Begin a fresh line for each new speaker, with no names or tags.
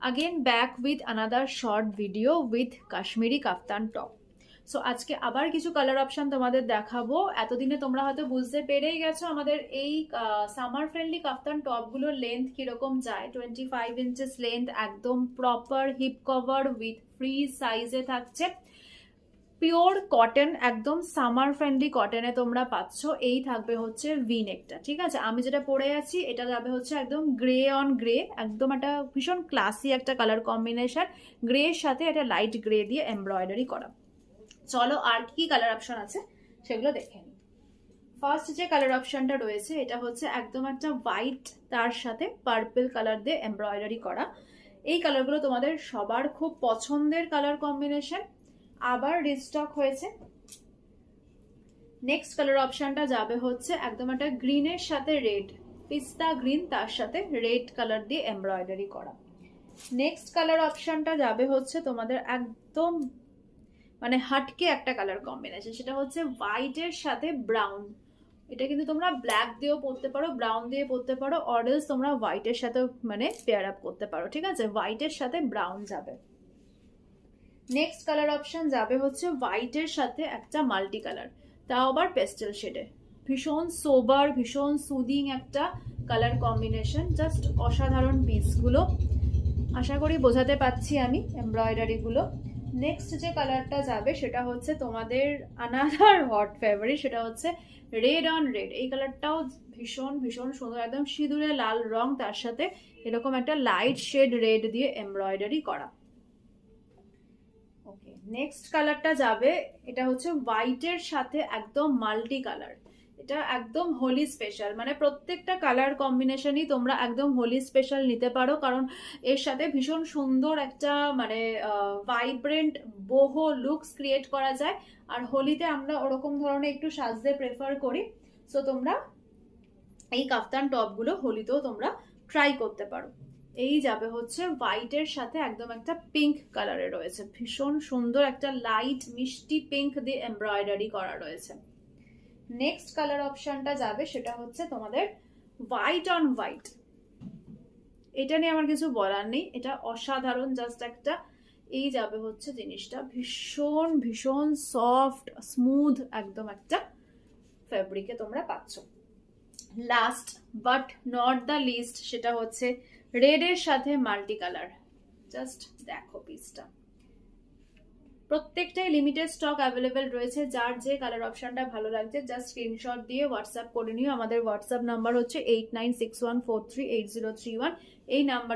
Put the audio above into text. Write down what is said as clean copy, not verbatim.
Again back with another short video with Kashmiri kaftan top. So আজকে আবার কিছু colour option তোমাদের দেখাবো। এতদিনে তোমরা হয়তো বুঝতে পেরেই গেছো আমাদের এই সামার ফ্রেন্ডলি কাফতান টপগুলোর লেন্থ কিরকম যায়। 25 ইঞ্চেস লেন্থ, একদম proper hip cover with free সাইজে থাকছে। পিওর কটন, একদম সামার ফ্রেন্ডলি কটনে তোমরা পাচ্ছ। এই থাকবে হচ্ছে ভি নেকটা, ঠিক আছে। আমি যেটা পরে আছি এটা যাবে হচ্ছে একদম গ্রে অন গ্রে, একদম একটা ভীষণ ক্লাসি একটা কালার কম্বিনেশন। গ্রে এর সাথে একটা লাইট গ্রে দিয়ে এমব্রয়ডারি করা। চলো আর কি কালার অপশন আছে সেগুলো দেখে নিই। ফার্স্ট যে কালার অপশনটা রয়েছে এটা হচ্ছে একদম একটা হোয়াইট, তার সাথে পার্পল কালার দিয়ে এমব্রয়ডারি করা। এই কালারগুলো তোমাদের সবার খুব পছন্দের কালার কম্বিনেশন, আবার রিস্টক হয়েছে। নেক্সট কালার অপশনটা যাবে হচ্ছে একদম একটা গ্রিনের সাথে রেড, পিস্তা গ্রিন তার সাথে রেড কালার দিয়ে এমব্রয়ডারি করা। নেক্সট কালার অপশনটা যাবে হচ্ছে তোমাদের একদম মানে হাটকে একটা কালার কম্বিনেশন, সেটা হচ্ছে হোয়াইটের সাথে ব্রাউন। এটা কিন্তু তোমরা ব্ল্যাক দিয়েও পরতে পারো, ব্রাউন দিয়ে পরতে পারো, অরেলস তোমরা হোয়াইটের সাথেও মানে পেয়ার আপ করতে পারো, ঠিক আছে। হোয়াইটের সাথে ব্রাউন যাবে। নেক্সট কালার অপশন যাবে হচ্ছে হোয়াইটের সাথে একটা মাল্টি কালার, তাও আবার পেস্টেল শেডে। ভীষণ সোবার, ভীষণ সুদিং একটা কালার কম্বিনেশন, জাস্ট অসাধারণ পিসগুলো। আশা করি বোঝাতে পারছি আমি এমব্রয়ডারিগুলো। নেক্সট যে কালারটা যাবে সেটা হচ্ছে তোমাদের আনাদার হট ফেভারিট, সেটা হচ্ছে রেড অন রেড। এই কালারটাও ভীষণ ভীষণ সুন্দর, একদম সিঁদুরে লাল রং, তার সাথে এরকম একটা লাইট শেড রেড দিয়ে এমব্রয়ডারি করা। ওকে, নেক্সট কালারটা যাবে, এটা হচ্ছে হোয়াইটের সাথে একদম মাল্টি কালার। এটা একদম হোলি স্পেশাল, মানে প্রত্যেকটা কালার কম্বিনেশনই তোমরা একদম হোলি স্পেশাল নিতে পারো, কারণ এর সাথে ভীষণ সুন্দর একটা মানে ভাইব্রেন্ট বোহো লুকস ক্রিয়েট করা যায়। আর হোলিতে আমরা ওরকম ধরনের একটু সাজতে প্রেফার করি। সো তোমরা এই কাফতান টপগুলো হোলিতেও তোমরা ট্রাই করতে পারো। এই যাবে হচ্ছে হোয়াইটের সাথে একদম একটা পিঙ্ক কালারে রয়েছে, ভীষণ সুন্দর একটা লাইট মিষ্টি পিঙ্ক দিয়ে এমব্রয়ডারি করা রয়েছে। নেক্সট কালার অপশনটা যাবে সেটা হচ্ছে তোমাদের হোয়াইট অন হোয়াইট। এটা নিয়ে আমার কিছু বলার নেই, এটা অসাধারণ, জাস্ট একটা এই যাবে হচ্ছে জিনিসটা ভীষণ ভীষণ সফট স্মুথ একদম একটা ফ্যাব্রিকে তোমরা পাচ্ছ। Last but not the least সেটা হচ্ছে রেড এর সাথে মাল্টি কালার। জাস্ট দেখো পিসটা, প্রত্যেকটাই লিমিটেড স্টক অ্যাভেলেবেল রয়েছে। যার যে কালার অপশনটা ভালো লাগছে জাস্ট স্ক্রিনশট দিয়ে হোয়াটসঅ্যাপ করে নিও। আমাদের হোয়াটসঅ্যাপ নাম্বার হচ্ছে 8961438031। এই নাম্বার